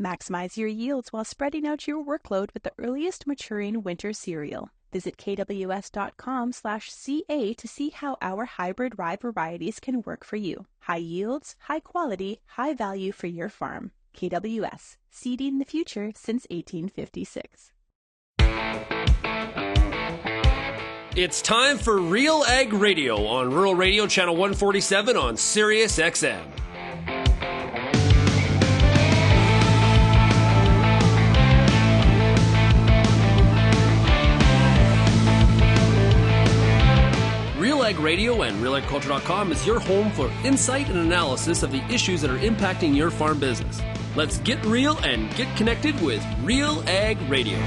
Maximize your yields while spreading out your workload with the earliest maturing winter cereal. Visit kws.com/CA to see how our hybrid rye varieties can work for you. High yields, high quality, high value for your farm. KWS, seeding the future since 1856. It's time for RealAg Radio on Rural Radio Channel 147 on Sirius XM. RealAg Radio and RealAgriculture.com is your home for insight and analysis of the issues that are impacting your farm business. Let's get real and get connected with RealAg Radio.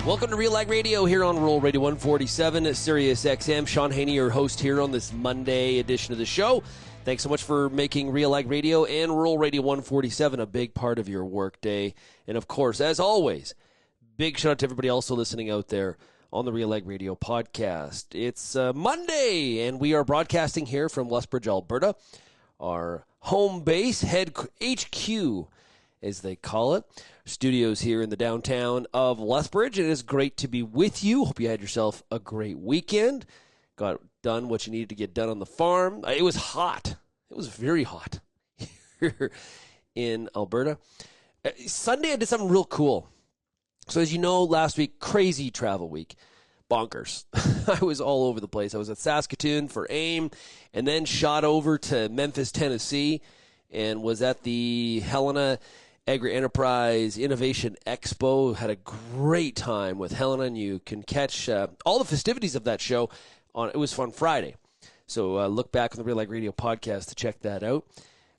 Welcome to RealAg Radio here on Rural Radio 147 at Sirius XM. Shaun Haney, your host here on this Monday edition of the show. Thanks so much for making RealAg Radio and Rural Radio 147 a big part of your workday. And of course, as always, big shout out to everybody also listening out there on the RealAg Radio podcast. It's Monday, and we are broadcasting here from Lethbridge, Alberta, our home base, HQ, as they call it. Studios here in the downtown of Lethbridge. It is great to be with you. Hope you had yourself a great weekend. Got done what you needed to get done on the farm. It was hot. It was very hot here in Alberta. Sunday, I did something real cool. So as you know, last week, crazy travel week. Bonkers. I was all over the place. I was at Saskatoon for AIM and then shot over to Memphis, Tennessee, and was at the Helena Agri-Enterprise Innovation Expo. Had a great time with Helena, and you can catch all the festivities of that show on It Was Fun Friday. So look back on the RealAg Radio podcast to check that out.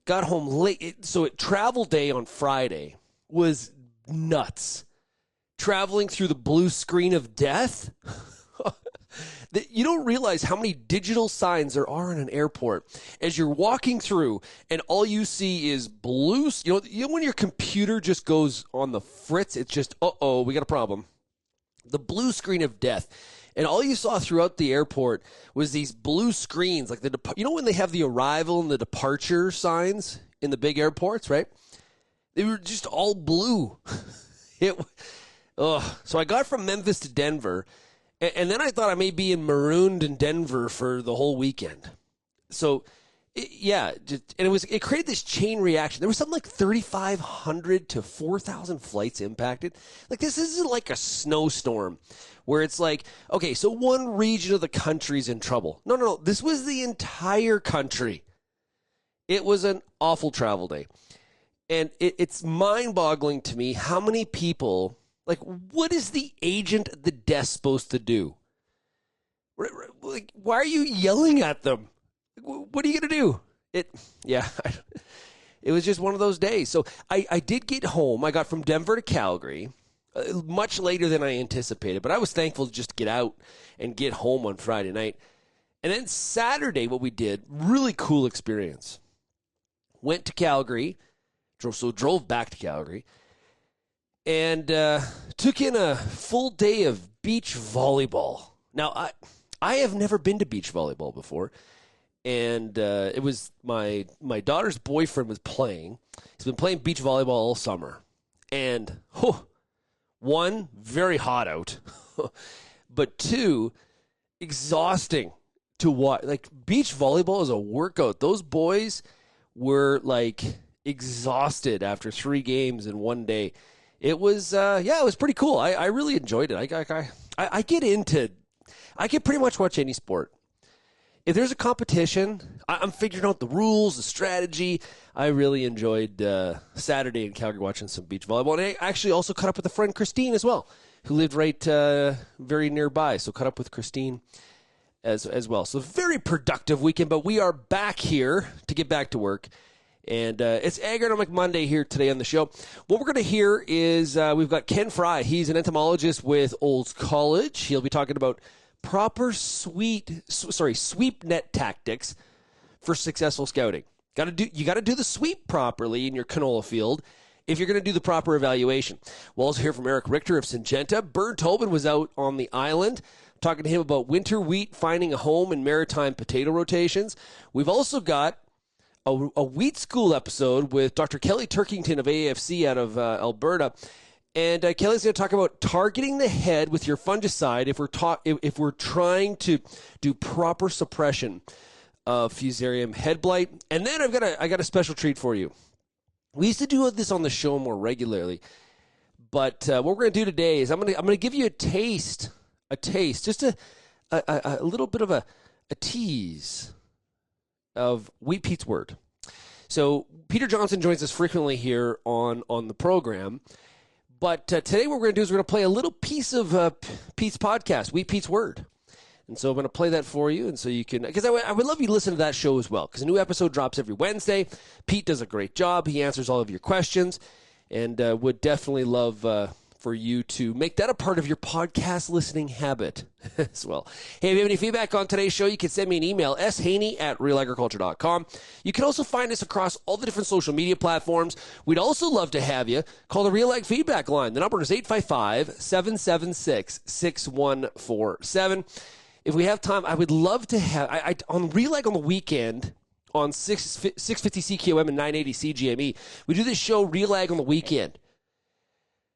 Got home late. So travel day on Friday was nuts. Traveling through the blue screen of death. You don't realize how many digital signs there are in an airport as you're walking through and all you see is blue. You know when your computer just goes on the fritz, it's just, we got a problem. The blue screen of death. And all you saw throughout the airport was these blue screens, like when they have the arrival and the departure signs in the big airports, right? They were just all blue. So I got from Memphis to Denver, and then I thought I may be marooned in Denver for the whole weekend. So, it created this chain reaction. There was something like 3,500 to 4,000 flights impacted. Like, this isn't like a snowstorm where it's like, okay, so one region of the country's in trouble. No. This was the entire country. It was an awful travel day. And it's mind-boggling to me how many people... Like, what is the agent at the desk supposed to do? Like, why are you yelling at them? What are you going to do? It was just one of those days. So I did get home. I got from Denver to Calgary much later than I anticipated, but I was thankful to just get out and get home on Friday night. And then Saturday, what we did, really cool experience. Went to Calgary, drove back to Calgary, and took in a full day of beach volleyball. Now, I have never been to beach volleyball before, and it was my daughter's boyfriend was playing. He's been playing beach volleyball all summer, and one, very hot out, but two, exhausting to watch. Like, beach volleyball is a workout. Those boys were like exhausted after 3 games in one day. It was, it was pretty cool. I really enjoyed it. I can pretty much watch any sport. If there's a competition, I'm figuring out the rules, the strategy. I really enjoyed Saturday in Calgary watching some beach volleyball. And I actually also caught up with a friend, Christine, as well, who lived right very nearby. So caught up with Christine as well. So very productive weekend, but we are back here to get back to work. And it's Agronomic Monday here today on the show. What we're going to hear is we've got Ken Fry. He's an entomologist with Olds College. He'll be talking about proper sweep net tactics for successful scouting. You got to do the sweep properly in your canola field if you're going to do the proper evaluation. We'll also hear from Richter of Syngenta. Bert Tobin was out on the island talking to him about winter wheat finding a home in Maritime potato rotations. We've also got a wheat school episode with Dr. Kelly Turkington of AFC out of Alberta. And Kelly's going to talk about targeting the head with your fungicide if we're trying to do proper suppression of Fusarium head blight. And then I got a special treat for you. We used to do this on the show more regularly, but what we're going to do today is I'm going to give you a taste, just a little bit of a tease of Wheat Pete's Word. So Peter Johnson joins us frequently here on the program. But today what we're going to do is we're going to play a little piece of Pete's podcast, Wheat Pete's Word. And so I'm going to play that for you, and so you can, because I would love you to listen to that show as well, because a new episode drops every Wednesday. Pete does a great job. He answers all of your questions, and would definitely love for you to make that a part of your podcast listening habit as well. Hey, if you have any feedback on today's show, you can send me an email, shaney@realagriculture.com. You can also find us across all the different social media platforms. We'd also love to have you call the RealAg feedback line. The number is 855-776-6147. If we have time, I would love to have, on RealAg on the weekend, on 650 CKOM and 980 CGME, we do this show, RealAg on the weekend.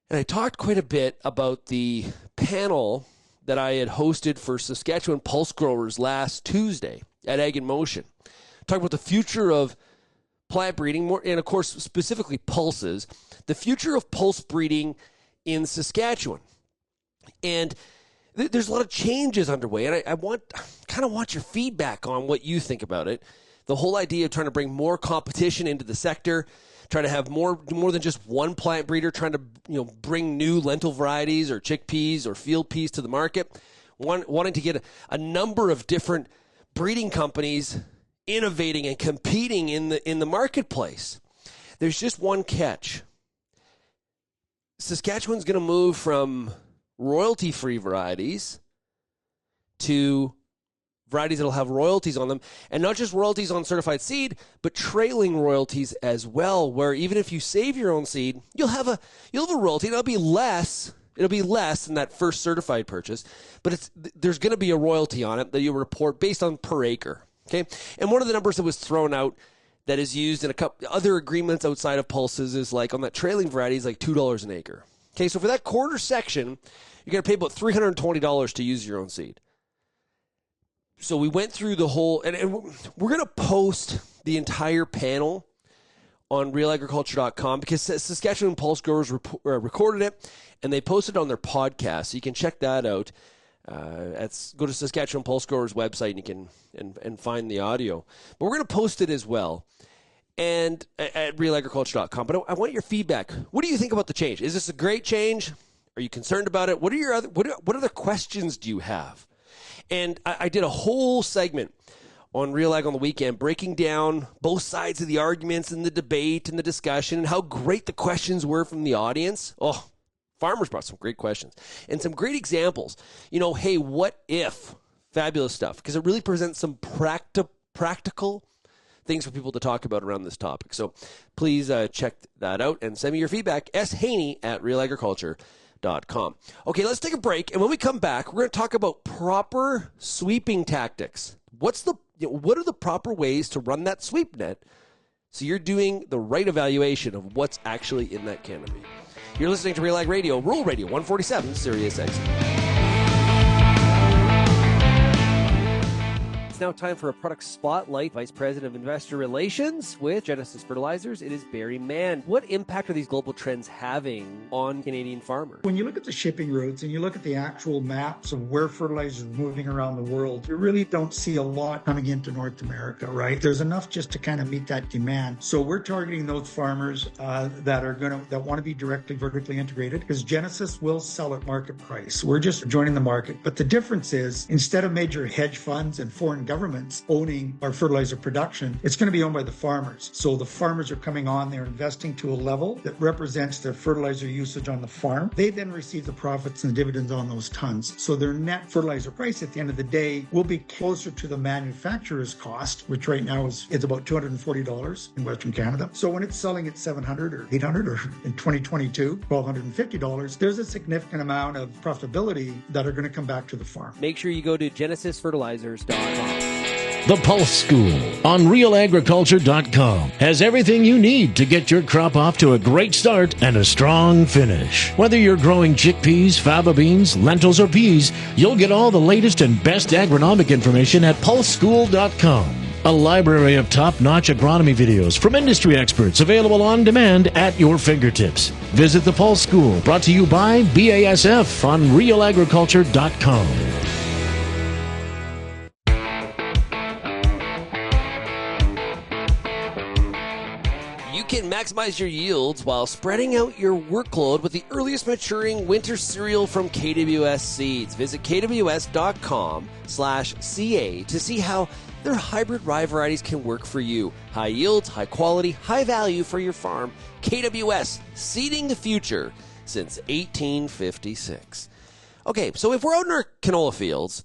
And I talked quite a bit about the panel that I had hosted for Saskatchewan pulse growers last Tuesday at Ag in Motion. Talking about the future of plant breeding, and of course specifically pulses, the future of pulse breeding in Saskatchewan. And there's a lot of changes underway, and I want your feedback on what you think about it. The whole idea of trying to bring more competition into the sector, try to have more than just one plant breeder trying to bring new lentil varieties or chickpeas or field peas to the market, wanting to get a number of different breeding companies innovating and competing in the marketplace. There's just one catch. Saskatchewan's going to move from royalty-free varieties to varieties that will have royalties on them, and not just royalties on certified seed, but trailing royalties as well, where even if you save your own seed, you'll have a royalty, and it'll be less than that first certified purchase, but there's going to be a royalty on it that you report based on per acre, okay? And one of the numbers that was thrown out that is used in a couple other agreements outside of pulses is like on that trailing variety is like $2 an acre. Okay, so for that quarter section, you're going to pay about $320 to use your own seed. So we went through the whole, and we're going to post the entire panel on realagriculture.com because Saskatchewan Pulse Growers recorded it, and they posted it on their podcast. So you can check that out. Go to Saskatchewan Pulse Growers website, and you can and find the audio. But we're going to post it as well, and at realagriculture.com. But I want your feedback. What do you think about the change? Is this a great change? Are you concerned about it? What other questions do you have? And I did a whole segment on RealAg on the weekend, breaking down both sides of the arguments and the debate and the discussion and how great the questions were from the audience. Oh, farmers brought some great questions and some great examples. Hey, what if? Fabulous stuff, because it really presents some practical things for people to talk about around this topic. So please check that out and send me your feedback. shaney@realagriculture.com. Okay, let's take a break, and when we come back, we're going to talk about proper sweeping tactics. What are the proper ways to run that sweep net so you're doing the right evaluation of what's actually in that canopy? You're listening to RealAg Radio, Rural Radio 147, Sirius XM. It's now time for a product spotlight. Vice President of Investor Relations with Genesis Fertilizers, it is Barry Mann. What impact are these global trends having on Canadian farmers? When you look at the shipping routes and you look at the actual maps of where fertilizer is moving around the world, you really don't see a lot coming into North America, right? There's enough just to kind of meet that demand. So we're targeting those farmers that want to be vertically integrated, because Genesis will sell at market price. We're just joining the market. But the difference is, instead of major hedge funds and foreign governments owning our fertilizer production, it's going to be owned by the farmers. So the farmers are coming on, they're investing to a level that represents their fertilizer usage on the farm. They then receive the profits and the dividends on those tons. So their net fertilizer price at the end of the day will be closer to the manufacturer's cost, which right now it's about $240 in Western Canada. So when it's selling at $700 or $800 or in 2022, $1,250, there's a significant amount of profitability that are going to come back to the farm. Make sure you go to genesisfertilizers.com. The Pulse School on RealAgriculture.com has everything you need to get your crop off to a great start and a strong finish. Whether you're growing chickpeas, faba beans, lentils, or peas, you'll get all the latest and best agronomic information at PulseSchool.com. A library of top-notch agronomy videos from industry experts available on demand at your fingertips. Visit the Pulse School, brought to you by BASF on RealAgriculture.com. You can maximize your yields while spreading out your workload with the earliest maturing winter cereal from KWS Seeds. Visit kws.com/ca to see how their hybrid rye varieties can work for you. High yields, high quality, high value for your farm. KWS, seeding the future since 1856. Okay, so if we're out in our canola fields,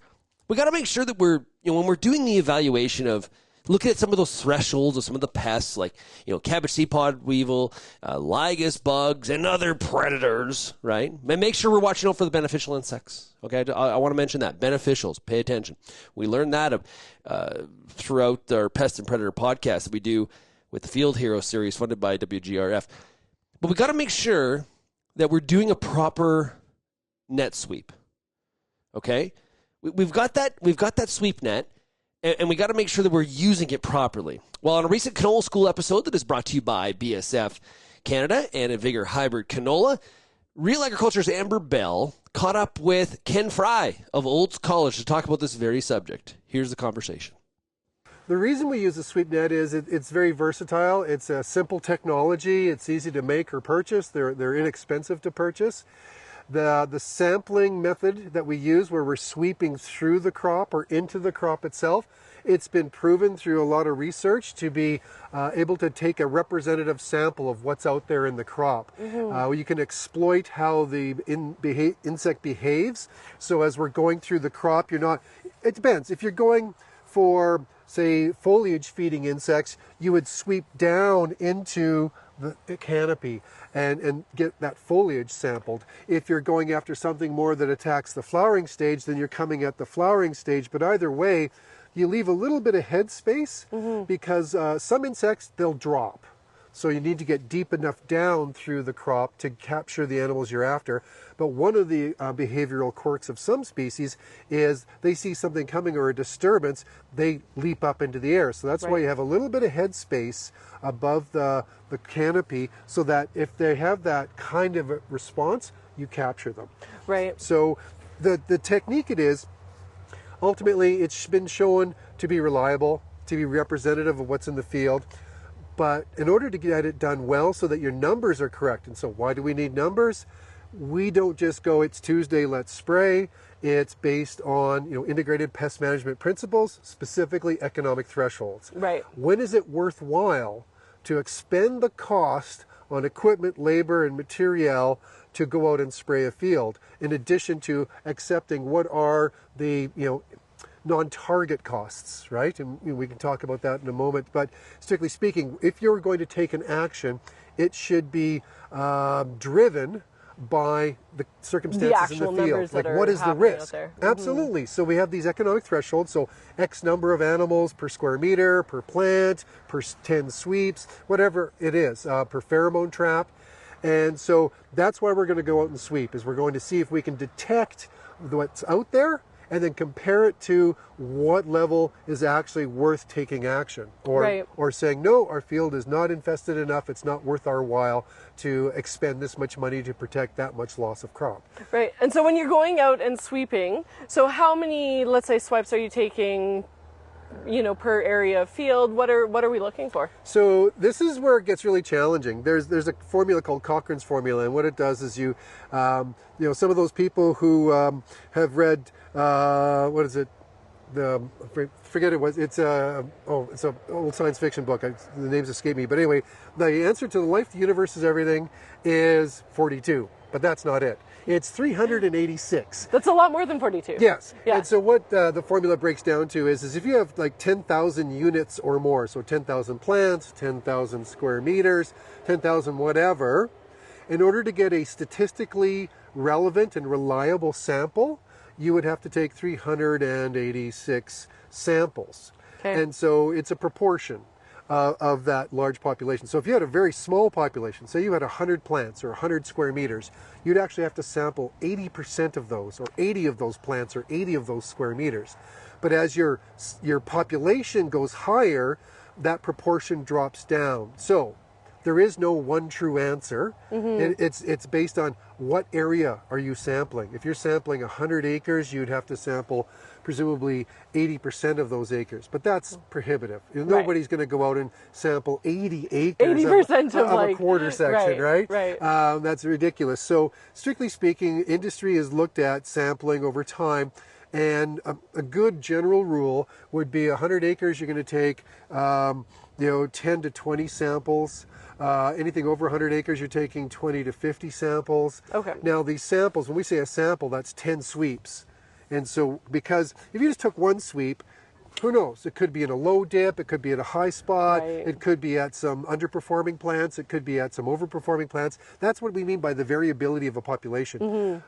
we got to make sure that when we're doing the evaluation of looking at some of those thresholds of some of the pests like, cabbage seed pod weevil, lygus bugs, and other predators, right? And make sure we're watching out for the beneficial insects. Okay, I want to mention that. Beneficials, pay attention. We learned that throughout our Pest and Predator podcast that we do with the Field Hero series funded by WGRF. But we got to make sure that we're doing a proper net sweep. Okay? We've got that sweep net, and we got to make sure that we're using it properly. Well, on a recent Canola School episode that is brought to you by BASF Canada and Vigor Hybrid Canola, Real Agriculture's Amber Bell caught up with Ken Fry of Olds College to talk about this very subject. Here's the conversation. The reason we use a sweep net is it's very versatile. It's a simple technology. It's easy to make or purchase. They're inexpensive to purchase. The sampling method that we use where we're sweeping through the crop or into the crop itself, it's been proven through a lot of research to be able to take a representative sample of what's out there in the crop. Mm-hmm. You can exploit how the insect behaves. So as we're going through the crop, it depends. If you're going for, say, foliage feeding insects, you would sweep down into the canopy and get that foliage sampled. If you're going after something more that attacks the flowering stage, then you're coming at the flowering stage. But either way, you leave a little bit of head space because some insects, they'll drop. So you need to get deep enough down through the crop to capture the animals you're after. But one of the behavioral quirks of some species is they see something coming or a disturbance, they leap up into the air. So that's why you have a little bit of head space above the canopy so that if they have that kind of a response, you capture them. Right. So the technique it is, ultimately it's been shown to be reliable, to be representative of what's in the field. But in order to get it done well so that your numbers are correct, and so why do we need numbers? We don't just go, it's Tuesday, let's spray. It's based on integrated pest management principles, specifically economic thresholds. Right. When is it worthwhile to expend the cost on equipment, labor, and material to go out and spray a field, in addition to accepting what are the non-target costs, right? And we can talk about that in a moment. But strictly speaking, if you're going to take an action, it should be driven by the circumstances in the field. Like, what is the risk? Absolutely. So we have these economic thresholds. So X number of animals per square meter, per plant, per 10 sweeps, whatever it is, per pheromone trap. And so that's why we're going to go out and sweep, is we're going to see if we can detect what's out there and then compare it to what level is actually worth taking action, or saying, no, our field is not infested enough, it's not worth our while to expend this much money to protect that much loss of crop. Right, and so when you're going out and sweeping, so how many, let's say, swipes are you taking, per area of field? What are we looking for? So this is where it gets really challenging. There's a formula called Cochrane's formula, and what it does is some of those people who have read forget it was, it's an old science fiction book. The names escape me. But anyway, the answer to the life, the universe is everything is 42. But that's not it. It's 386. That's a lot more than 42. Yes. Yeah. And so what the formula breaks down to is if you have like 10,000 units or more, so 10,000 plants, 10,000 square meters, 10,000 whatever, in order to get a statistically relevant and reliable sample, you would have to take 386 samples. Okay. And so it's a proportion of that large population. So if you had a very small population, say you had 100 plants or 100 square meters, you'd actually have to sample 80% of those, or 80 of those plants, or 80 of those square meters. But as your population goes higher, that proportion drops down. So there is no one true answer. It's based on what area are you sampling. If you're sampling 100 acres, you'd have to sample presumably 80% of those acres. But that's prohibitive. Nobody's going to go out and sample 80 acres 80% of like, a quarter section, right? Right. That's ridiculous. So strictly speaking, industry has looked at sampling over time. And a good general rule would be 100 acres, you're going to take 10 to 20 samples. Anything over 100 acres, you're taking 20 to 50 samples. Okay. Now, these samples, when we say a sample, that's 10 sweeps. And so, because if you just took one sweep, who knows? It could be in a low dip, it could be at a high spot, Right. it could be at some underperforming plants, it could be at some overperforming plants. That's what we mean by the variability of a population.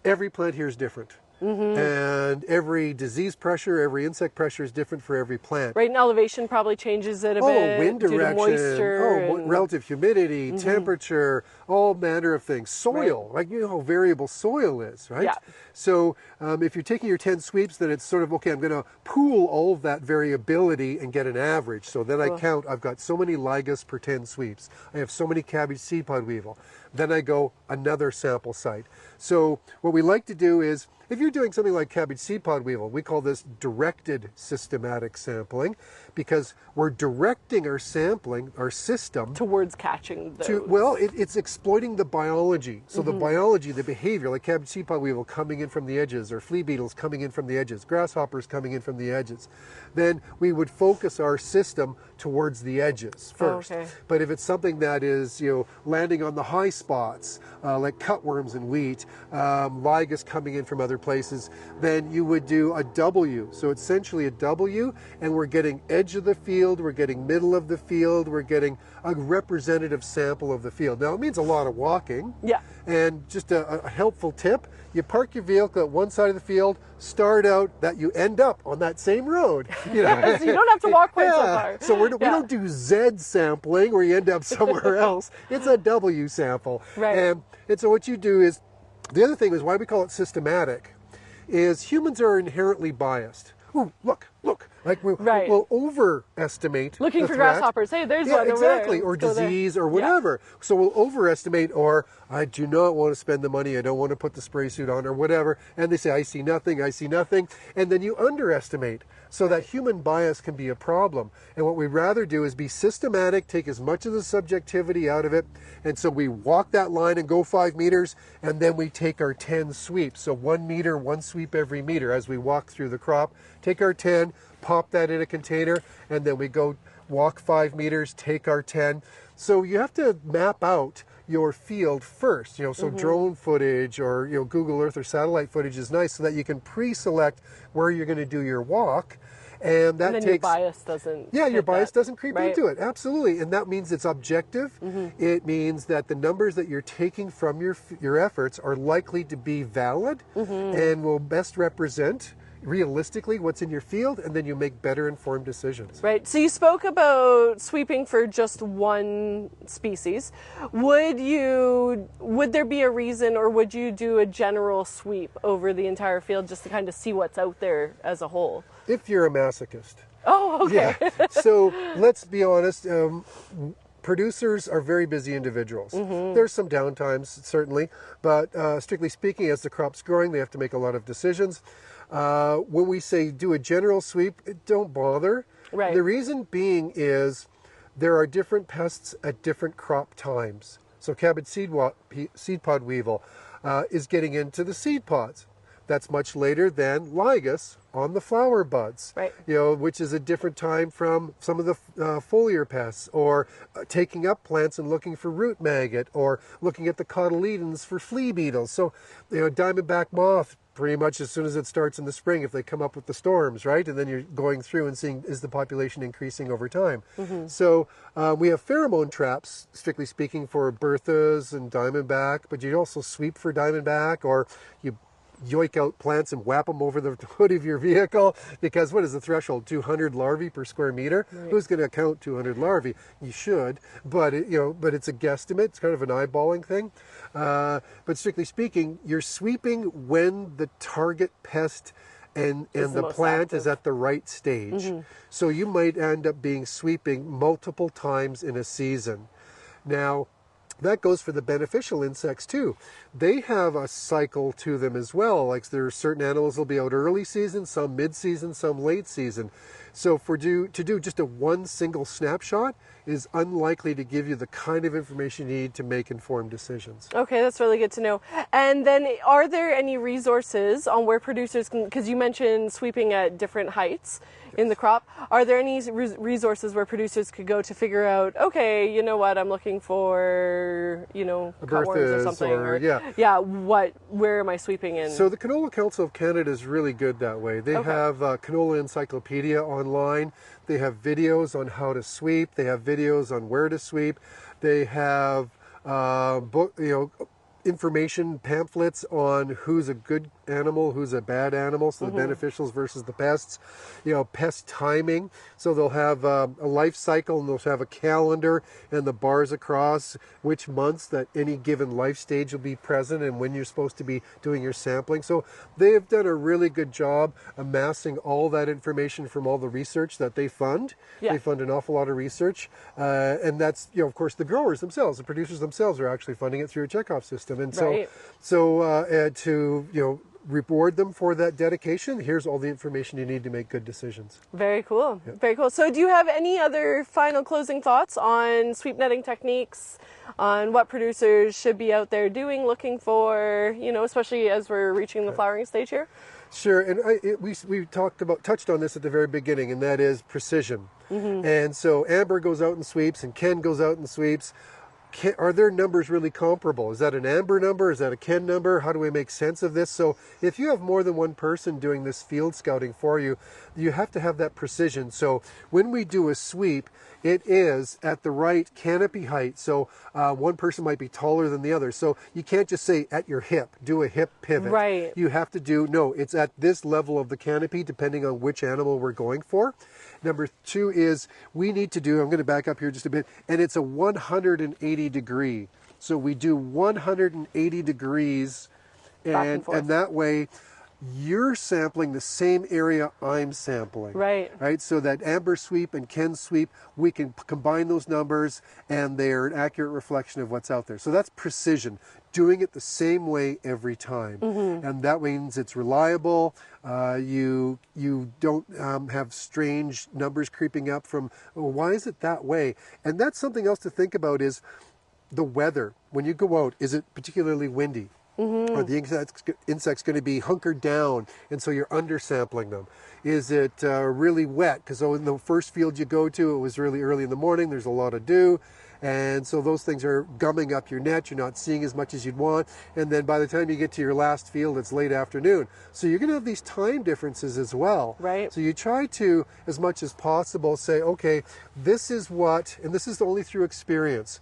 Every plant here is different. And every disease pressure, every insect pressure is different for every plant. Right, and elevation probably changes it a bit. Wind due to direction, moisture. And relative humidity, temperature, all manner of things. Soil, like you know how variable soil is, right? Yeah. So if you're taking your 10 sweeps, then it's sort of, okay, I'm going to pool all of that variability and get an average. So then I count, I've got so many ligas per 10 sweeps. I have so many cabbage seed pod weevil. Then I go another sample site. So what we like to do is, if you're doing something like cabbage seed pod weevil, we call this directed systematic sampling, because we're directing our sampling, our system, towards catching those. it's exploiting the biology. So the biology, the behavior, like cabbage seed pod weevil coming in from the edges, or flea beetles coming in from the edges, grasshoppers coming in from the edges, then we would focus our system towards the edges first. Okay. But if it's something that is, landing on the high spots, like cutworms and wheat, ligas coming in from other places, then you would do a W. So essentially a W, and we're getting edge of the field, we're getting middle of the field, we're getting a representative sample of the field. Now it means a lot of walking. Yeah. And just a helpful tip, you park your vehicle at one side of the field, start out that you end up on that same road. So you don't have to walk quite so far. So we don't do Z sampling where you end up somewhere else. It's a W sample. Right. And so what you do is, the other thing is why we call it systematic, is humans are inherently biased. Ooh, look. Like we'll overestimate looking the for threat. grasshoppers. Hey, there's one over exactly. there. Or Let's go there. disease or whatever. Yeah. So we'll overestimate, or I do not want to spend the money, I don't want to put the spray suit on, or whatever. And they say, I see nothing. And then you underestimate. So that human bias can be a problem. And what we'd rather do is be systematic, take as much of the subjectivity out of it. And so we walk that line and go 5 meters, and then we take our 10 sweeps. So 1 meter, 1 sweep every meter as we walk through the crop. Take our 10, pop that in a container, and then we go walk 5 meters, take our 10. So you have to map out your field first, so drone footage or Google Earth or satellite footage is nice, so that you can pre-select where you're going to do your walk, and that then takes your bias doesn't. your bias doesn't creep right? into it. Absolutely, and that means it's objective. It means that the numbers that you're taking from your efforts are likely to be valid and will best represent realistically what's in your field, and then you make better informed decisions. Right. So you spoke about sweeping for just one species. Would there be a reason, or would you do a general sweep over the entire field just to kind of see what's out there as a whole? If you're a masochist. Oh, okay. Yeah. So let's be honest. Producers are very busy individuals. There's some downtimes, certainly, but strictly speaking, as the crop's growing, they have to make a lot of decisions. When we say do a general sweep, don't bother. Right. The reason being is there are different pests at different crop times. So cabbage seed pod weevil is getting into the seed pods. That's much later than ligas on the flower buds, Right. which is a different time from some of the foliar pests, or taking up plants and looking for root maggot, or looking at the cotyledons for flea beetles. So, diamondback moth, pretty much as soon as it starts in the spring, if they come up with the storms, right? And then you're going through and seeing, is the population increasing over time? So we have pheromone traps, strictly speaking, for Berthas and diamondback, but you also sweep for diamondback, or you yoik out plants and whap them over the hood of your vehicle, because what is the threshold? 200 larvae per square meter? Right. Who's going to count 200 larvae? You should, but but it's a guesstimate. It's kind of an eyeballing thing. But strictly speaking, you're sweeping when the target pest and the most plant active. is at the right stage. So you might end up being sweeping multiple times in a season. Now, that goes for the beneficial insects too. They have a cycle to them as well. Like, there are certain animals that will be out early season, some mid-season, some late season. So to do just a one single snapshot is unlikely to give you the kind of information you need to make informed decisions. Okay, that's really good to know. And then, are there any resources on where producers can, because you mentioned sweeping at different heights in the crop, are there any resources where producers could go to figure out, okay, you know what, I'm looking for, cutworms or something, where am I sweeping in? So the Canola Council of Canada is really good that way. They have Canola Encyclopedia online. They have videos on how to sweep. They have videos on where to sweep. They have information pamphlets on who's a good animal, who's a bad animal, so the beneficials versus the pests, pest timing. So they'll have a life cycle, and they'll have a calendar and the bars across which months that any given life stage will be present and when you're supposed to be doing your sampling. So they have done a really good job amassing all that information from all the research that they fund. Yeah. They fund an awful lot of research, and that's, of course, the growers themselves, the producers themselves are actually funding it through a checkoff system. And to reward them for that dedication, here's all the information you need to make good decisions. Very cool. Yeah. Very cool. So do you have any other final closing thoughts on sweep netting techniques, on what producers should be out there doing, looking for, especially as we're reaching the flowering stage here? Sure, and we touched on this at the very beginning, and that is precision. And so Amber goes out and sweeps, and Ken goes out and sweeps. Are their numbers really comparable? Is that an Amber number? Is that a Ken number? How do we make sense of this? So if you have more than one person doing this field scouting for you, you have to have that precision. So when we do a sweep, it is at the right canopy height. So one person might be taller than the other. So you can't just say at your hip, do a hip pivot. Right. You have to it's at this level of the canopy, depending on which animal we're going for. Number two is I'm going to back up here just a bit, and it's a 180 degree. So we do 180 degrees, and that way you're sampling the same area I'm sampling. Right. Right. So that Amber sweep and Ken sweep, we can combine those numbers, and they're an accurate reflection of what's out there. So that's precision. Doing it the same way every time, and that means it's reliable. You don't have strange numbers creeping up from, why is it that way? And that's something else to think about, is the weather. When you go out, is it particularly windy? Are the insects going to be hunkered down, and so you're undersampling them? Is it really wet? Because in the first field you go to, it was really early in the morning, there's a lot of dew, and so those things are gumming up your net. You're not seeing as much as you'd want, and then by the time you get to your last field, it's late afternoon. So you're going to have these time differences as well. Right. So you try to, as much as possible, say, okay, this is what, and this is only through experience.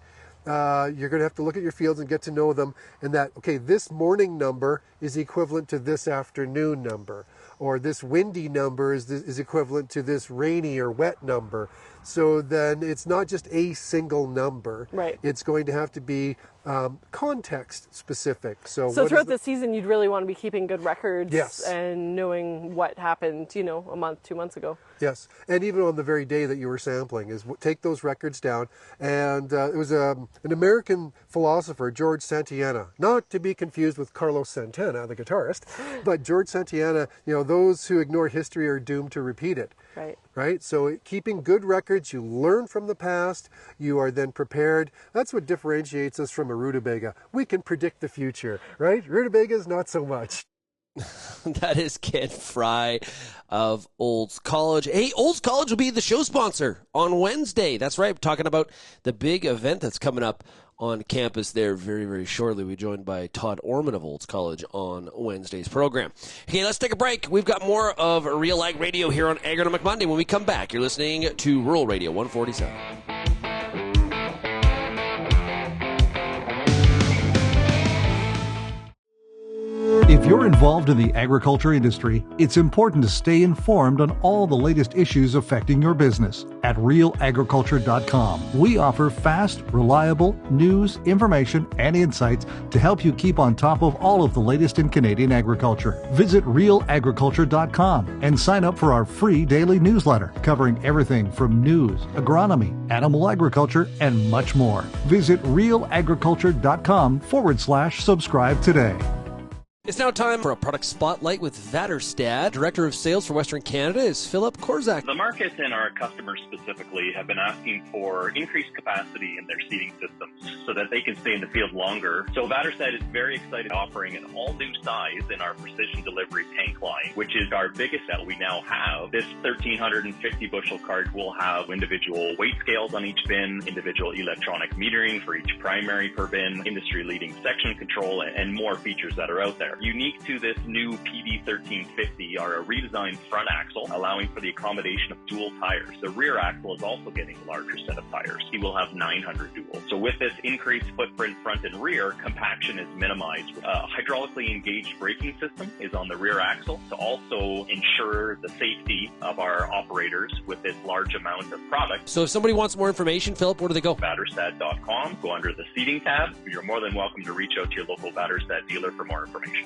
You're going to have to look at your fields and get to know them, and that, okay, this morning number is equivalent to this afternoon number, or this windy number is equivalent to this rainy or wet number. So then it's not just a single number. Right. It's going to have to be context specific. So throughout the season, you'd really want to be keeping good records. Yes. And knowing what happened, a month, 2 months ago. Yes, and even on the very day that you were sampling, is take those records down. And it was an American philosopher, George Santayana, not to be confused with Carlos Santana, the guitarist, but George Santayana. Those who ignore history are doomed to repeat it. Right. Right. So keeping good records, you learn from the past. You are then prepared. That's what differentiates us from a rutabaga. We can predict the future, right? Rutabagas, not so much. That is Ken Fry of Olds College. Hey, Olds College will be the show sponsor on Wednesday. That's right. We're talking about the big event that's coming up on campus there very, very shortly. We're joined by Todd Orman of Olds College on Wednesday's program. Okay, let's take a break. We've got more of RealAg Radio here on Agronomic Monday. When we come back, you're listening to Rural Radio 147. If you're involved in the agriculture industry, it's important to stay informed on all the latest issues affecting your business. At RealAgriculture.com, we offer fast, reliable news, information, and insights to help you keep on top of all of the latest in Canadian agriculture. Visit RealAgriculture.com and sign up for our free daily newsletter covering everything from news, agronomy, animal agriculture, and much more. Visit RealAgriculture.com/subscribe today. It's now time for a product spotlight with Vatterstad. Director of Sales for Western Canada is Philip Korzak. The market and our customers specifically have been asking for increased capacity in their seeding systems so that they can stay in the field longer. So Vatterstad is very excited, offering an all-new size in our precision delivery tank line, which is our biggest that we now have. This 1,350 bushel cart will have individual weight scales on each bin, individual electronic metering for each primary per bin, industry-leading section control, and more features that are out there. Unique to this new PD 1350 are a redesigned front axle, allowing for the accommodation of dual tires. The rear axle is also getting a larger set of tires. It will have 900 dual. So with this increased footprint front and rear, compaction is minimized. A hydraulically engaged braking system is on the rear axle to also ensure the safety of our operators with this large amount of product. So if somebody wants more information, Philip, where do they go? Vatterstad.com. Go under the seating tab. You're more than welcome to reach out to your local Vatterstad dealer for more information.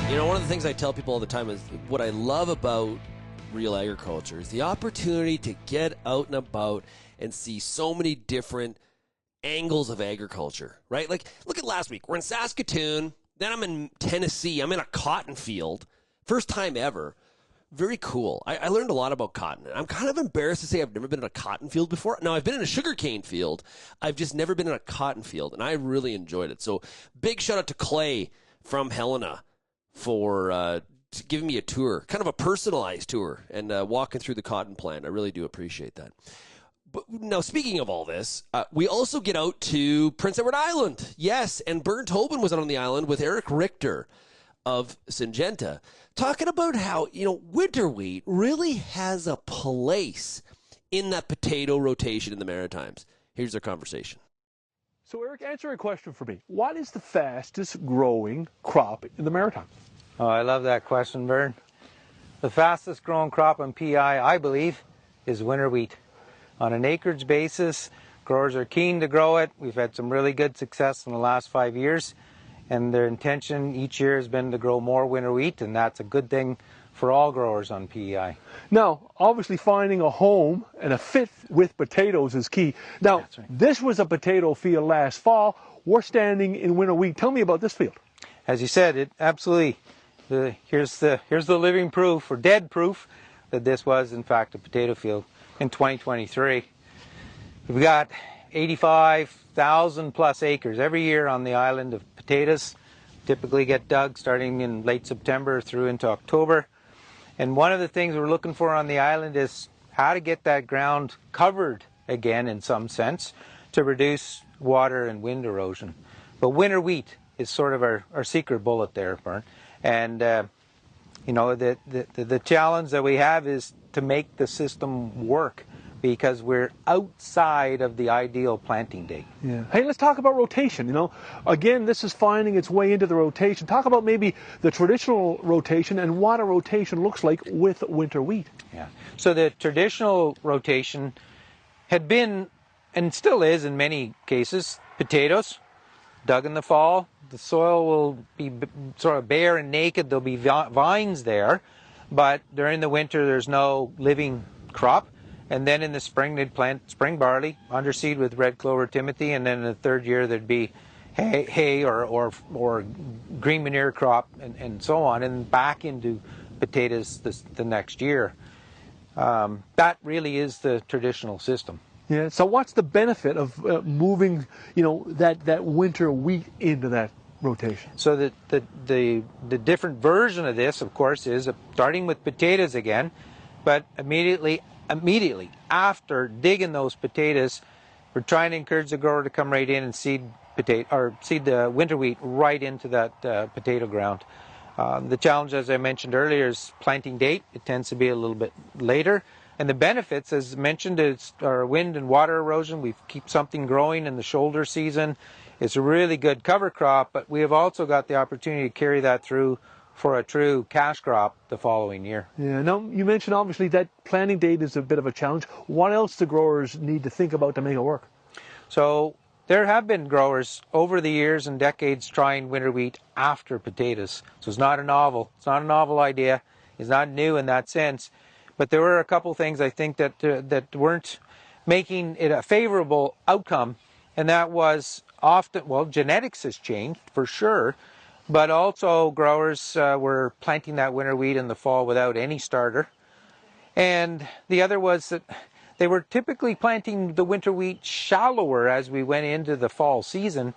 You know, one of the things I tell people all the time is what I love about Real Agriculture is the opportunity to get out and about and see so many different angles of agriculture, right? Like, look at last week. We're in Saskatoon. Then I'm in Tennessee. I'm in a cotton field. First time ever. Very cool. I learned a lot about cotton. I'm kind of embarrassed to say I've never been in a cotton field before. Now, I've been in a sugarcane field. I've just never been in a cotton field, and I really enjoyed it. So big shout out to Clay from Helena for giving me a tour, kind of a personalized tour, and walking through the cotton plant. I really do appreciate that. But now, speaking of all this, we also get out to Prince Edward Island. Yes, and Bernd Tobin was out on the island with Eric Richter of Syngenta, talking about how, you know, winter wheat really has a place in that potato rotation in the Maritimes. Here's their conversation. So, Eric, answer a question for me. What is the fastest growing crop in the Maritime? Oh, I love that question, Vern. The fastest growing crop on PI, I believe, is winter wheat. On an acreage basis, growers are keen to grow it. We've had some really good success in the last 5 years. And their intention each year has been to grow more winter wheat, and that's a good thing for all growers on PEI. Now, obviously finding a home and a fit with potatoes is key. Now, That's right. This was a potato field last fall. We're standing in winter wheat. Tell me about this field. As you said, it absolutely. Here's the living proof, or dead proof, that this was in fact a potato field in 2023. We've got 85,000 plus acres every year on the island of potatoes. Typically get dug starting in late September through into October. And one of the things we're looking for on the island is how to get that ground covered again in some sense to reduce water and wind erosion. But winter wheat is sort of our secret bullet there, Bern. And you know, the challenge that we have is to make the system work, because we're outside of the ideal planting date. Yeah. Hey, let's talk about rotation. You know, again, this is finding its way into the rotation. Talk about maybe the traditional rotation and what a rotation looks like with winter wheat. Yeah. So the traditional rotation had been, and still is in many cases, potatoes, dug in the fall. The soil will be sort of bare and naked. There'll be vines there, but during the winter there's no living crop. And then in the spring, they'd plant spring barley, underseed with red clover timothy, and then in the third year there'd be hay or green manure crop and so on, and back into potatoes the next year. That really is the traditional system. Yeah. So what's the benefit of moving, that winter wheat into that rotation? So the different version of this, of course, is starting with potatoes again, but immediately after digging those potatoes, we're trying to encourage the grower to come right in and seed the winter wheat right into that potato ground. The challenge, as I mentioned earlier, is planting date. It tends to be a little bit later. And the benefits, as mentioned, is our wind and water erosion. We keep something growing in the shoulder season. It's a really good cover crop, but we have also got the opportunity to carry that through for a true cash crop the following year. Yeah. Now, you mentioned obviously that planting date is a bit of a challenge. What else do growers need to think about to make it work? So there have been growers over the years and decades trying winter wheat after potatoes. So it's not a novel idea. It's not new in that sense. But there were a couple things I think that weren't making it a favorable outcome, and that was often, genetics has changed for sure, but also growers were planting that winter wheat in the fall without any starter. And the other was that they were typically planting the winter wheat shallower as we went into the fall season.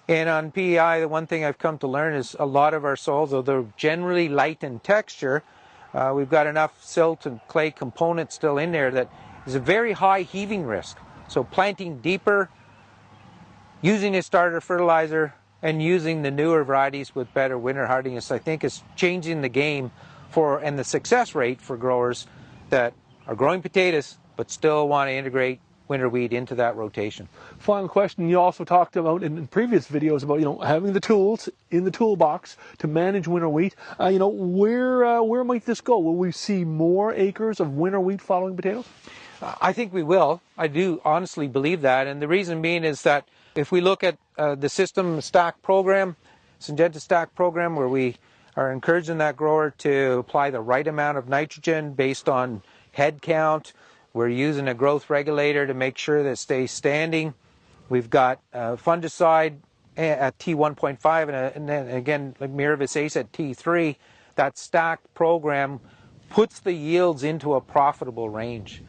And on PEI, the one thing I've come to learn is a lot of our soils, though they're generally light in texture, we've got enough silt and clay components still in there that is a very high heaving risk. So planting deeper, using a starter fertilizer, and using the newer varieties with better winter hardiness, I think is changing the game and the success rate for growers that are growing potatoes but still want to integrate winter wheat into that rotation. Final question, you also talked about in previous videos about having the tools in the toolbox to manage winter wheat. Where might this go? Will we see more acres of winter wheat following potatoes? I think we will. I do honestly believe that, and the reason being is that if we look at the system stack program, Syngenta stack program, where we are encouraging that grower to apply the right amount of nitrogen based on head count. We're using a growth regulator to make sure that it stays standing. We've got fungicide at T1.5 and then again, like Miravis Ace at T3. That stacked program puts the yields into a profitable range.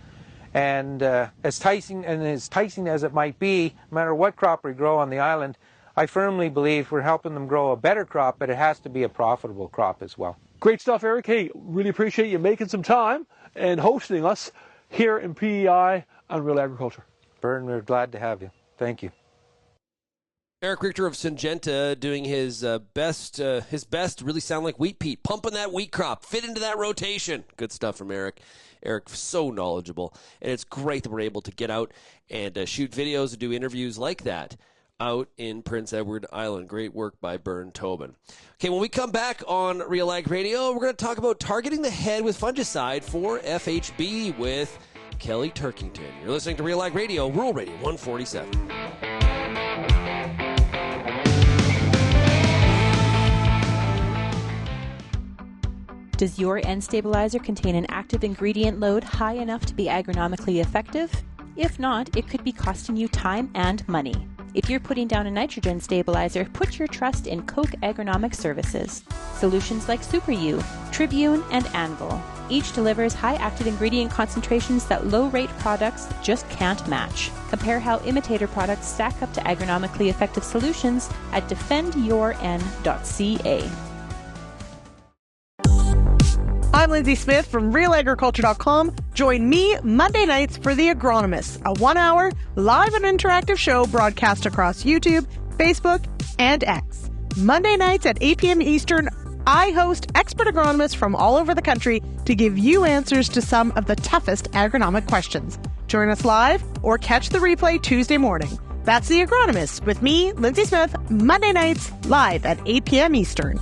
And as enticing as it might be, no matter what crop we grow on the island, I firmly believe we're helping them grow a better crop, but it has to be a profitable crop as well. Great stuff, Eric. Hey, really appreciate you making some time and hosting us here in PEI on Real Agriculture. Bern, we're glad to have you. Thank you. Eric Richter of Syngenta doing his best, really sound like wheat Pete, pumping that wheat crop, fit into that rotation. Good stuff from Eric. Eric, so knowledgeable. And it's great that we're able to get out and shoot videos and do interviews like that out in Prince Edward Island. Great work by Bern Tobin. Okay, when we come back on RealAg Radio, we're going to talk about targeting the head with fungicide for FHB with Kelly Turkington. You're listening to RealAg Radio, Rural Radio 147. Does your N stabilizer contain an active ingredient load high enough to be agronomically effective? If not, it could be costing you time and money. If you're putting down a nitrogen stabilizer, put your trust in Koch Agronomic Services. Solutions like Super U, Tribune, and Anvil. Each delivers high active ingredient concentrations that low-rate products just can't match. Compare how imitator products stack up to agronomically effective solutions at defendyourn.ca. I'm Lindsay Smith from RealAgriculture.com. Join me Monday nights for The Agronomist, a 1-hour live and interactive show broadcast across YouTube, Facebook, and X. Monday nights at 8 p.m. Eastern, I host expert agronomists from all over the country to give you answers to some of the toughest agronomic questions. Join us live or catch the replay Tuesday morning. That's The Agronomist with me, Lindsay Smith, Monday nights live at 8 p.m. Eastern.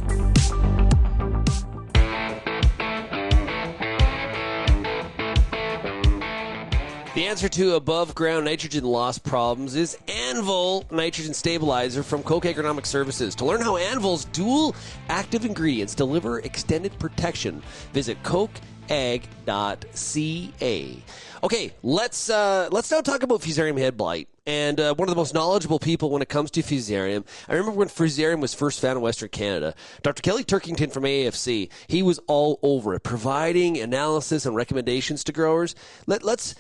The answer to above-ground nitrogen loss problems is Anvil Nitrogen Stabilizer from Koch Agronomic Services. To learn how Anvil's dual active ingredients deliver extended protection, visit kochag.ca. Okay, let's now talk about fusarium head blight. and one of the most knowledgeable people when it comes to fusarium. I remember when fusarium was first found in Western Canada. Dr. Kelly Turkington from AFC, he was all over it, providing analysis and recommendations to growers. Let's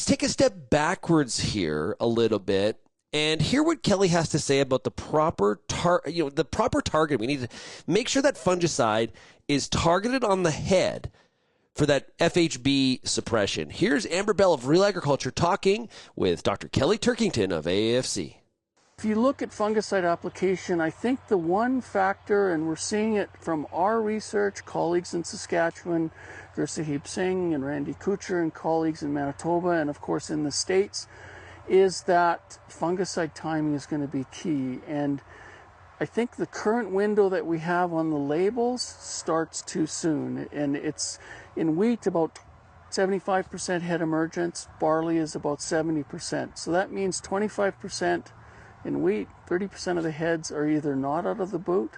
take a step backwards here a little bit and hear what Kelly has to say about the proper target. We need to make sure that fungicide is targeted on the head for that FHB suppression. Here's Amber Bell of Real Agriculture talking with Dr. Kelly Turkington of AFC. If you look at fungicide application, I think the one factor, and we're seeing it from our research, colleagues in Saskatchewan, Gursahib Singh and Randy Kuchar and colleagues in Manitoba, and of course in the States, is that fungicide timing is going to be key. And I think the current window that we have on the labels starts too soon. And it's in wheat about 75% head emergence, barley is about 70%. So that means 25% in wheat, 30% of the heads are either not out of the boot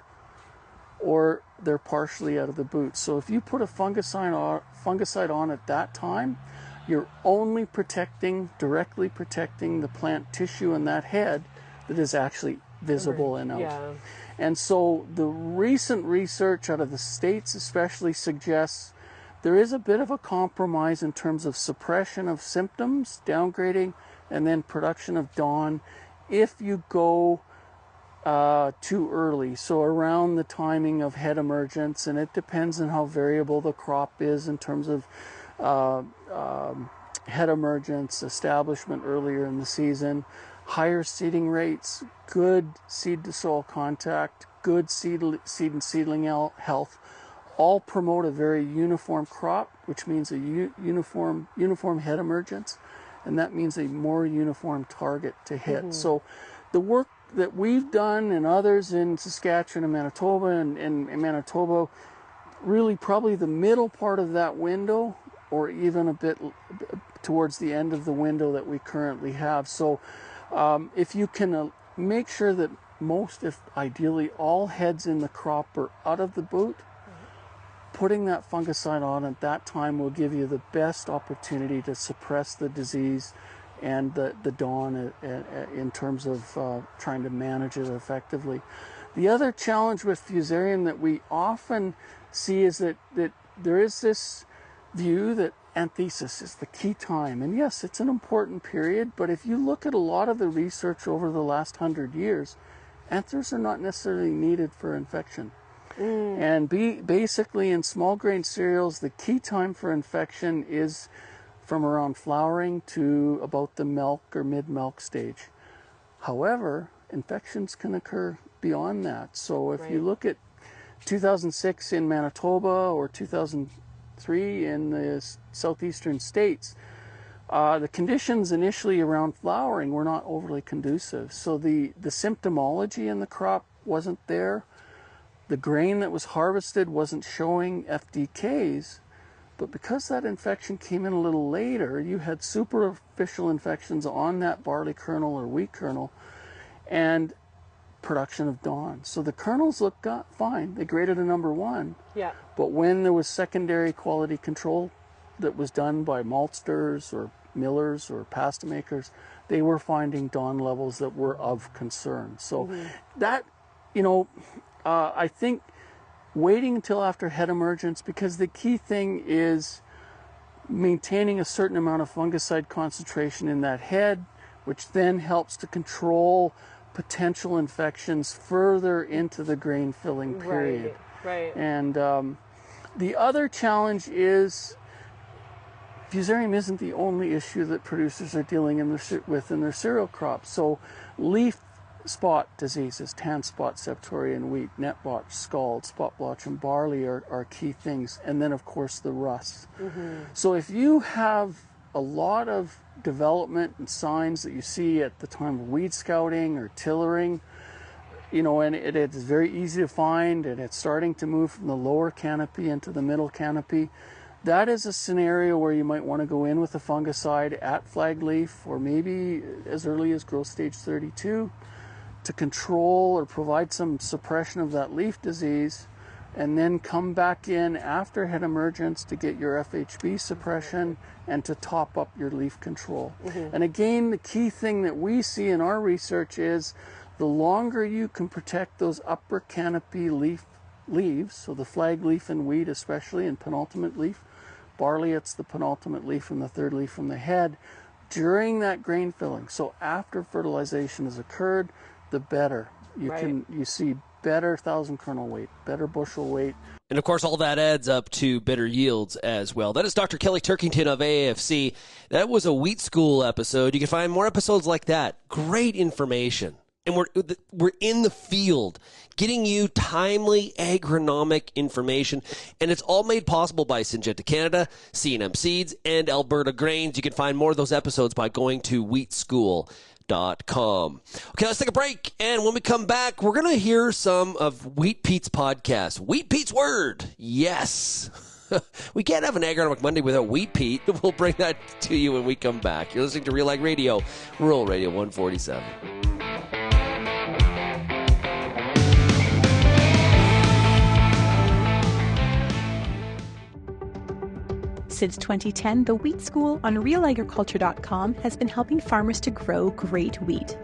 or they're partially out of the boot. So if you put a fungicide on at that time, you're only directly protecting the plant tissue in that head that is actually visible and out. Yeah. And so the recent research out of the States especially suggests there is a bit of a compromise in terms of suppression of symptoms, downgrading, and then production of dawn if you go too early, so around the timing of head emergence, and it depends on how variable the crop is in terms of head emergence, establishment earlier in the season, higher seeding rates, good seed to soil contact, good seed and seedling health, all promote a very uniform crop, which means a uniform head emergence, and that means a more uniform target to hit. Mm-hmm. So the work that we've done and others in Saskatchewan and Manitoba and Manitoba, really probably the middle part of that window or even a bit towards the end of the window that we currently have. So if you can make sure that most, if ideally all heads in the crop are out of the boot, putting that fungicide on at that time will give you the best opportunity to suppress the disease and the dawn in terms of trying to manage it effectively. The other challenge with fusarium that we often see is that there is this view that anthesis is the key time. And yes, it's an important period, but if you look at a lot of the research over the last 100 years, anthers are not necessarily needed for infection. And basically in small grain cereals, the key time for infection is from around flowering to about the milk or mid-milk stage. However, infections can occur beyond that. So if you look at 2006 in Manitoba or 2003 in the southeastern states, the conditions initially around flowering were not overly conducive. So the symptomology in the crop wasn't there. The grain that was harvested wasn't showing FDKs, but because that infection came in a little later, you had superficial infections on that barley kernel or wheat kernel and production of dawn. So the kernels looked fine. They graded a number 1. Yeah. But when there was secondary quality control that was done by maltsters or millers or pasta makers, they were finding dawn levels that were of concern. So that, I think waiting until after head emergence, because the key thing is maintaining a certain amount of fungicide concentration in that head, which then helps to control potential infections further into the grain filling period. Right. And the other challenge is fusarium isn't the only issue that producers are dealing with in their cereal crops. So leaf spot diseases, tan spot septoria in wheat, net blotch, scald, spot blotch in barley are key things. And then of course the rust. So if you have a lot of development and signs that you see at the time of weed scouting or tillering, and it's very easy to find, and it's starting to move from the lower canopy into the middle canopy, that is a scenario where you might want to go in with a fungicide at flag leaf or maybe as early as growth stage 32 to control or provide some suppression of that leaf disease and then come back in after head emergence to get your FHB suppression and to top up your leaf control. And again, the key thing that we see in our research is the longer you can protect those upper canopy leaves, so the flag leaf and wheat especially, and penultimate leaf, barley, it's the penultimate leaf and the third leaf from the head, during that grain filling. So after fertilization has occurred, the better. You see better 1,000 kernel weight, better bushel weight. And of course, all that adds up to better yields as well. That is Dr. Kelly Turkington of AAFC. That was a Wheat School episode. You can find more episodes like that. Great information. And we're in the field getting you timely agronomic information. And it's all made possible by Syngenta Canada, C&M Seeds, and Alberta Grains. You can find more of those episodes by going to wheatschool.com. Okay, let's take a break. And when we come back, we're going to hear some of Wheat Pete's podcast. Wheat Pete's Word. Yes. We can't have an Agronomic Monday without Wheat Pete. We'll bring that to you when we come back. You're listening to RealAg Radio, Rural Radio 147. Since 2010, the Wheat School on RealAgriculture.com has been helping farmers to grow great wheat.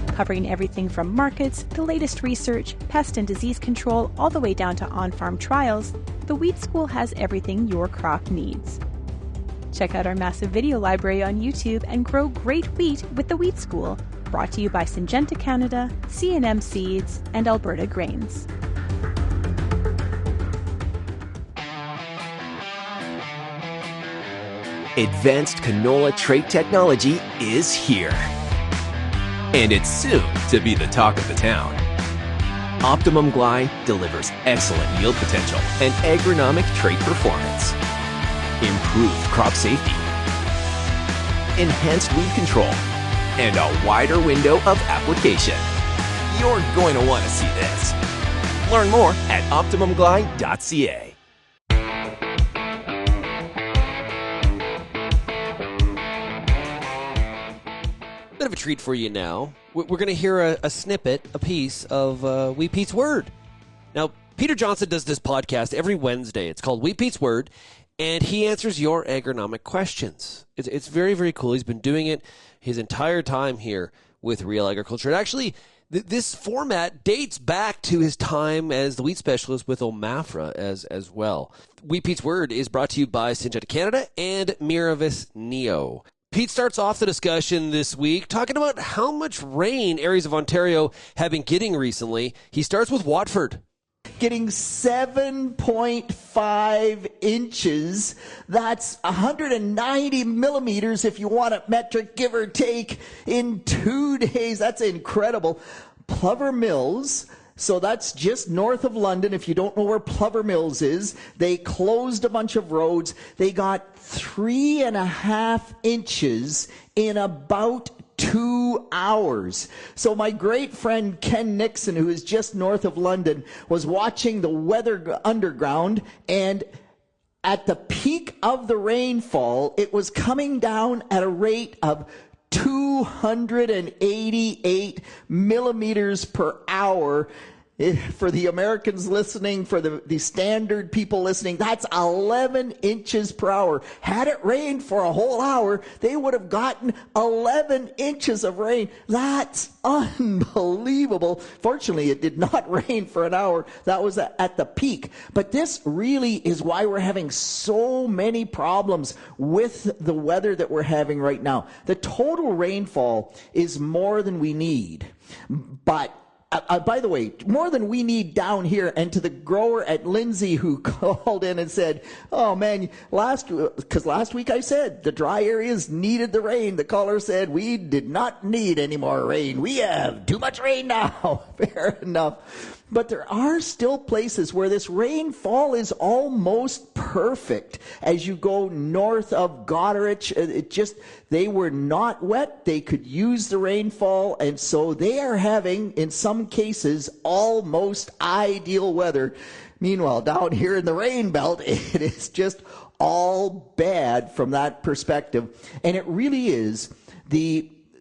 Covering everything from markets, the latest research, pest and disease control, all the way down to on-farm trials, the Wheat School has everything your crop needs. Check out our massive video library on YouTube and grow great wheat with the Wheat School, brought to you by Syngenta Canada, C&M Seeds, and Alberta Grains. Advanced canola trait technology is here. And it's soon to be the talk of the town. Optimum Glide delivers excellent yield potential and agronomic trait performance. Improved crop safety. Enhanced weed control. And a wider window of application. You're going to want to see this. Learn more at OptimumGlide.ca. Bit of a treat for you now. We're going to hear a snippet, a piece of Wheat Pete's Word. Now, Peter Johnson does this podcast every Wednesday. It's called Wheat Pete's Word, and he answers your agronomic questions. It's very, very cool. He's been doing it his entire time here with Real Agriculture. And actually, this format dates back to his time as the wheat specialist with Omafra as well. Wheat Pete's Word is brought to you by Syngenta Canada and Miravis Neo. Pete starts off the discussion this week talking about how much rain areas of Ontario have been getting recently. He starts with Watford. Getting 7.5 inches. That's 190 millimeters if you want it metric, give or take, in 2 days. That's incredible. Plover Mills, so that's just north of London. If you don't know where Plover Mills is, they closed a bunch of roads. They got 3.5 inches in about 2 hours. So my great friend Ken Nixon, who is just north of London, was watching the Weather Underground, and at the peak of the rainfall, it was coming down at a rate of 288 millimeters per hour. For the Americans listening, for the standard people listening, that's 11 inches per hour. Had it rained for a whole hour, they would have gotten 11 inches of rain. That's unbelievable. Fortunately, it did not rain for an hour. That was at the peak. But this really is why we're having so many problems with the weather that we're having right now. The total rainfall is more than we need. But by the way, more than we need down here. And to the grower at Lindsay who called in and said, oh man, last week I said the dry areas needed the rain. The caller said we did not need any more rain. We have too much rain now. Fair enough. But there are still places where this rainfall is almost perfect. As you go north of Goderich, they were not wet. They could use the rainfall, and so they are having, in some cases, almost ideal weather. Meanwhile, down here in the rain belt, it is just all bad from that perspective. And it really is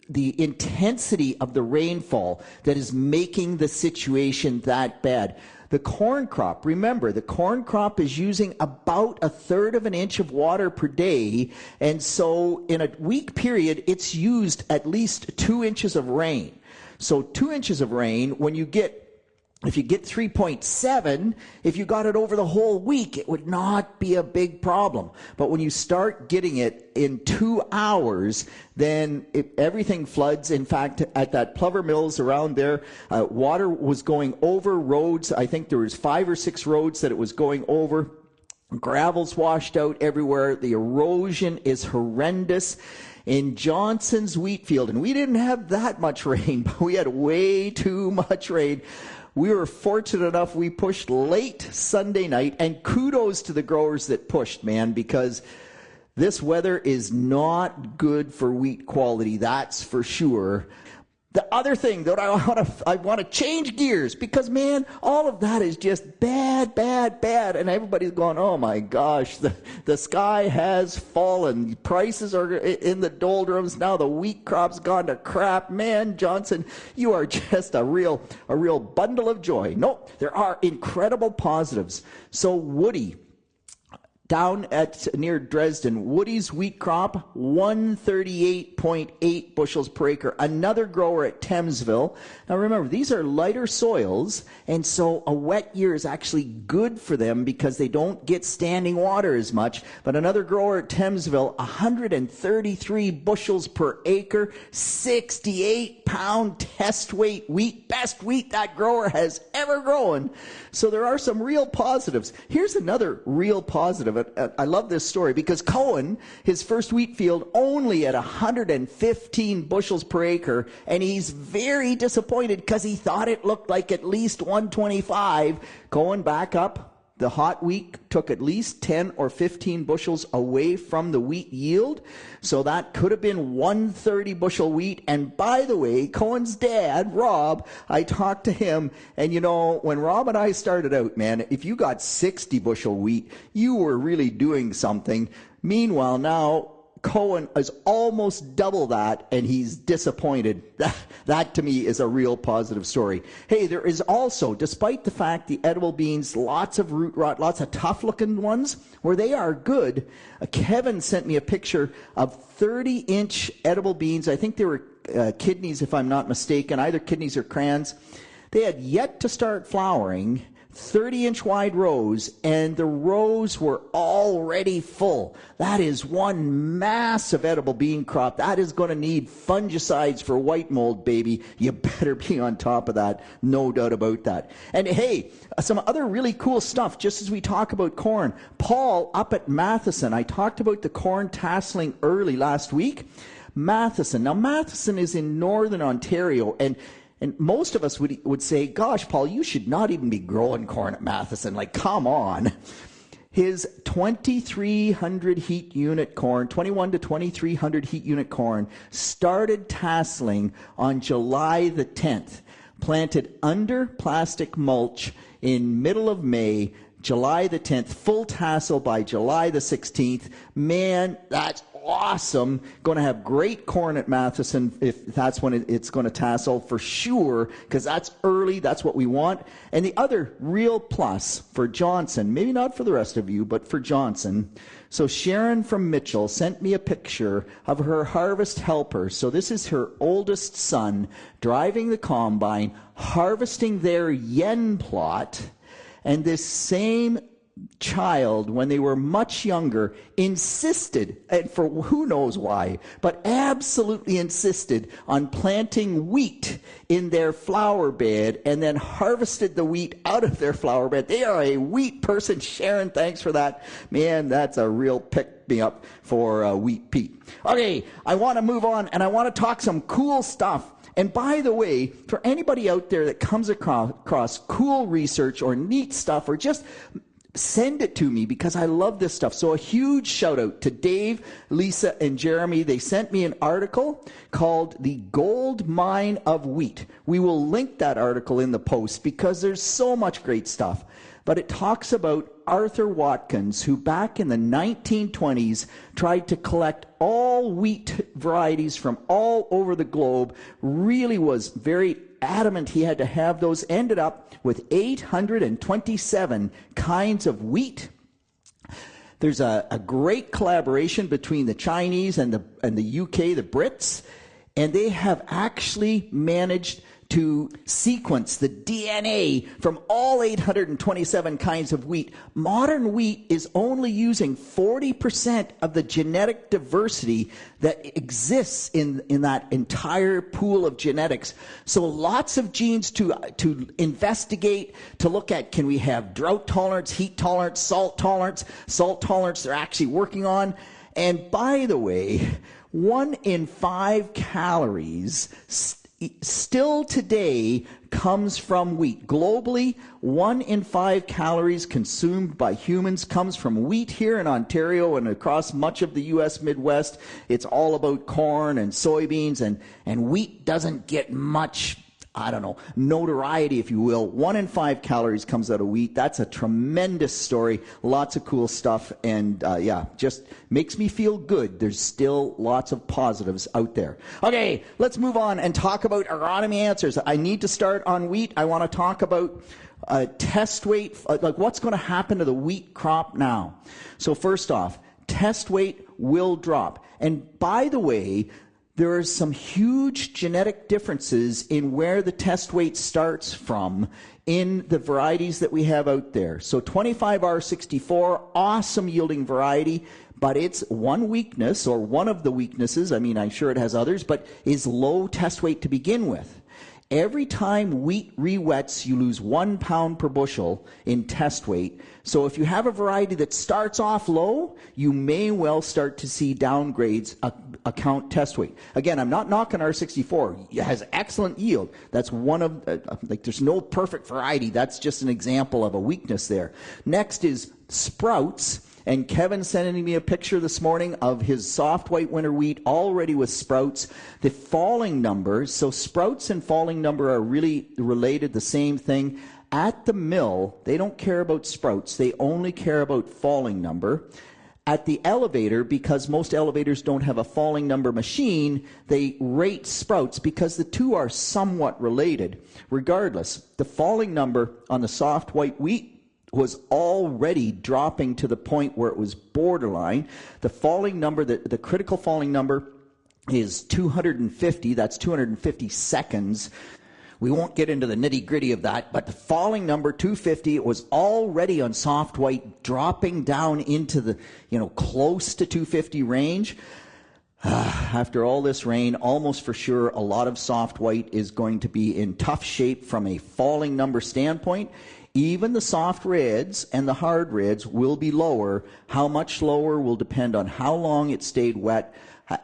the intensity of the rainfall that is making the situation that bad. The corn crop, remember, the corn crop is using about 1/3 of an inch of water per day. And so in a week period, it's used at least 2 inches of rain. So 2 inches of rain, if you get 3.7, if you got it over the whole week, it would not be a big problem. But when you start getting it in 2 hours, then everything floods. In fact, at that Plover Mills around there, water was going over roads. I think there was 5 or 6 roads that it was going over. Gravel's washed out everywhere. The erosion is horrendous. In Johnson's wheat field, and we didn't have that much rain, but we had way too much rain. We were fortunate enough, we pushed late Sunday night, and kudos to the growers that pushed, man, because this weather is not good for wheat quality, that's for sure. The other thing that I want to change gears, because, man, all of that is just bad, bad, bad. And everybody's going, oh, my gosh, the sky has fallen. Prices are in the doldrums. Now the wheat crop's gone to crap. Man, Johnson, you are just a real bundle of joy. No, there are incredible positives. So Woody, down near Dresden, Woody's wheat crop, 138.8 bushels per acre. Another grower at Thamesville. Now remember, these are lighter soils, and so a wet year is actually good for them because they don't get standing water as much. But another grower at Thamesville, 133 bushels per acre, 68-pound test weight wheat, best wheat that grower has ever grown. So there are some real positives. Here's another real positive. I love this story because Cohen, his first wheat field, only at 115 bushels per acre, and he's very disappointed because he thought it looked like at least 125. Cohen back up. The hot week took at least 10 or 15 bushels away from the wheat yield. So that could have been 130 bushel wheat. And by the way, Cohen's dad, Rob, I talked to him. And you know, when Rob and I started out, man, if you got 60 bushel wheat, you were really doing something. Meanwhile, now Cohen is almost double that, and he's disappointed. That to me is a real positive story. Hey, there is also, despite the fact the edible beans, lots of root rot, lots of tough-looking ones, where they are good. Kevin sent me a picture of 30-inch edible beans. I think they were kidneys, if I'm not mistaken, either kidneys or crayons. They had yet to start flowering. 30-inch wide rows, and the rows were already full. That is one massive edible bean crop. That is going to need fungicides for white mold, baby. You better be on top of that. No doubt about that. And hey, some other really cool stuff, just as we talk about corn. Paul up at Matheson, I talked about the corn tasseling early last week. Matheson. Now, Matheson is in northern Ontario, and most of us would say, gosh, Paul, you should not even be growing corn at Matheson. Like, come on. His 2,300 heat unit corn, 21 to 2,300 heat unit corn, started tasseling on July the 10th. Planted under plastic mulch in middle of May, July the 10th, full tassel by July the 16th. Man, that's awesome. Going to have great corn at Matheson if that's when it's going to tassel for sure, because that's early. That's what we want. And the other real plus for Johnson, maybe not for the rest of you, but for Johnson. So Sharon from Mitchell sent me a picture of her harvest helper. So this is her oldest son driving the combine, harvesting their yen plot. And this same child, when they were much younger, insisted, and for who knows why, but absolutely insisted on planting wheat in their flower bed and then harvested the wheat out of their flower bed. They are a wheat person. Sharon, thanks for that. Man, that's a real pick-me-up for Wheat Pete. Okay, I want to move on, and I want to talk some cool stuff. And by the way, for anybody out there that comes across cool research or neat stuff, or just send it to me because I love this stuff. So a huge shout out to Dave, Lisa, and Jeremy. They sent me an article called The Gold Mine of Wheat. We will link that article in the post because there's so much great stuff. But it talks about Arthur Watkins, who back in the 1920s tried to collect all wheat varieties from all over the globe, really was very adamant he had to have those, ended up with 827 kinds of wheat. There's a great collaboration between the Chinese and the UK, the Brits, and they have actually managed to sequence the DNA from all 827 kinds of wheat. Modern wheat is only using 40% of the genetic diversity that exists in that entire pool of genetics. So lots of genes to investigate, to look at. Can we have drought tolerance, heat tolerance, salt tolerance? Salt tolerance they're actually working on. And by the way, 1 in 5 calories still today comes from wheat. Globally, 1 in 5 calories consumed by humans comes from wheat. Here in Ontario and across much of the U.S. Midwest, it's all about corn and soybeans, and wheat doesn't get much, notoriety, if you will. 1 in 5 calories comes out of wheat. That's a tremendous story. Lots of cool stuff. And just makes me feel good. There's still lots of positives out there. Okay, let's move on and talk about agronomy answers. I need to start on wheat. I want to talk about test weight, like what's going to happen to the wheat crop now. So first off, test weight will drop. And by the way, there are some huge genetic differences in where the test weight starts from in the varieties that we have out there. So 25R64, awesome yielding variety, but its one weakness, or one of the weaknesses, I'm sure it has others, but is low test weight to begin with. Every time wheat re-wets, you lose 1 pound per bushel in test weight. So if you have a variety that starts off low, you may well start to see downgrades account test weight. Again, I'm not knocking R64. It has excellent yield. That's one of, there's no perfect variety. That's just an example of a weakness there. Next is sprouts. And Kevin sending me a picture this morning of his soft white winter wheat already with sprouts. The falling numbers, so sprouts and falling number are really related, the same thing. At the mill, they don't care about sprouts. They only care about falling number. At the elevator, because most elevators don't have a falling number machine, they rate sprouts because the two are somewhat related. Regardless, the falling number on the soft white wheat was already dropping to the point where it was borderline. The falling number, the critical falling number is 250. That's 250 seconds. We won't get into the nitty-gritty of that, but the falling number, 250, it was already on soft white, dropping down into the, close to 250 range. After all this rain, almost for sure, a lot of soft white is going to be in tough shape from a falling number standpoint. Even the soft reds and the hard reds will be lower. How much lower will depend on how long it stayed wet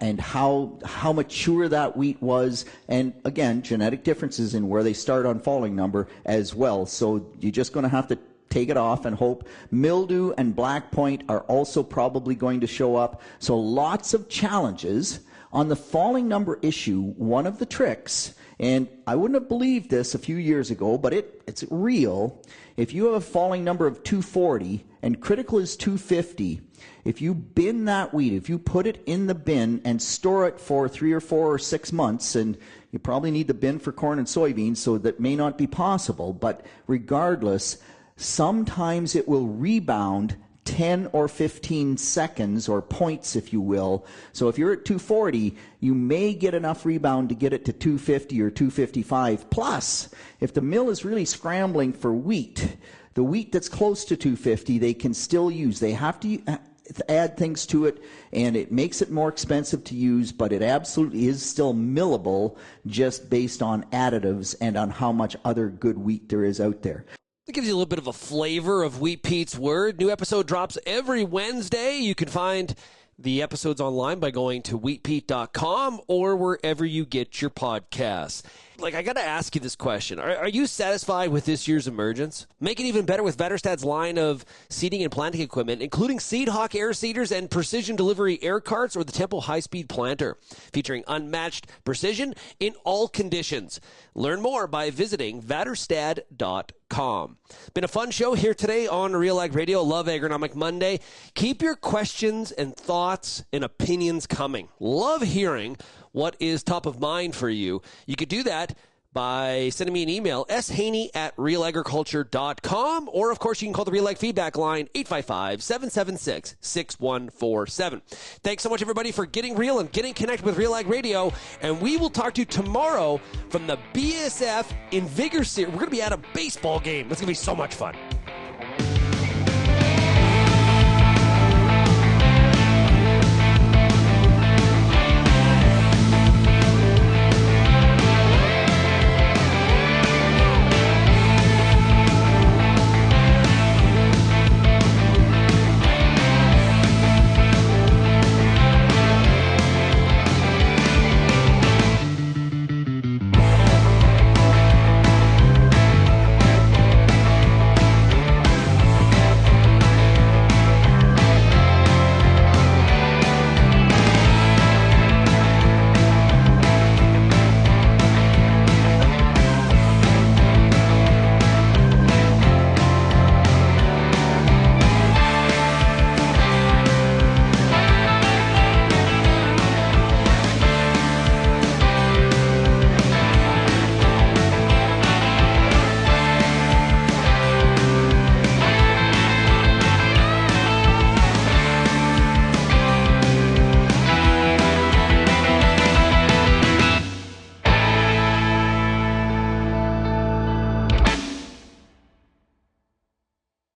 and how mature that wheat was. And again, genetic differences in where they start on falling number as well. So you're just going to have to take it off and hope. Mildew and black point are also probably going to show up. So lots of challenges. On the falling number issue, one of the tricks, and I wouldn't have believed this a few years ago, but it's real. If you have a falling number of 240 and critical is 250, if you bin that wheat, if you put it in the bin and store it for 3 or 4 or 6 months, and you probably need the bin for corn and soybeans, so that may not be possible, but regardless, sometimes it will rebound 10 or 15 seconds, or points, if you will. So if you're at 240, you may get enough rebound to get it to 250 or 255. Plus, if the mill is really scrambling for wheat, the wheat that's close to 250, they can still use. They have to add things to it, and it makes it more expensive to use, but it absolutely is still millable just based on additives and on how much other good wheat there is out there. It gives you a little bit of a flavor of Wheat Pete's Word. New episode drops every Wednesday. You can find the episodes online by going to wheatpete.com or wherever you get your podcasts. like, I got to ask you this question. Are you satisfied with this year's emergence? Make it even better with Vetterstad's line of seeding and planting equipment, including Seed Hawk air seeders and precision delivery air carts, or the Tempo high-speed planter, featuring unmatched precision in all conditions. Learn more by visiting Vetterstad.com. Been a fun show here today on RealAg Radio. Love Agronomic Monday. Keep your questions and thoughts and opinions coming. Love hearing what is top of mind for you. You could do that by sending me an email, shaney@realagriculture.com, or, of course, you can call the RealAg feedback line, 855-776-6147. Thanks so much, everybody, for getting real and getting connected with RealAg Radio, and we will talk to you tomorrow from the BSF Invigor Series. We're going to be at a baseball game. That's going to be so much fun.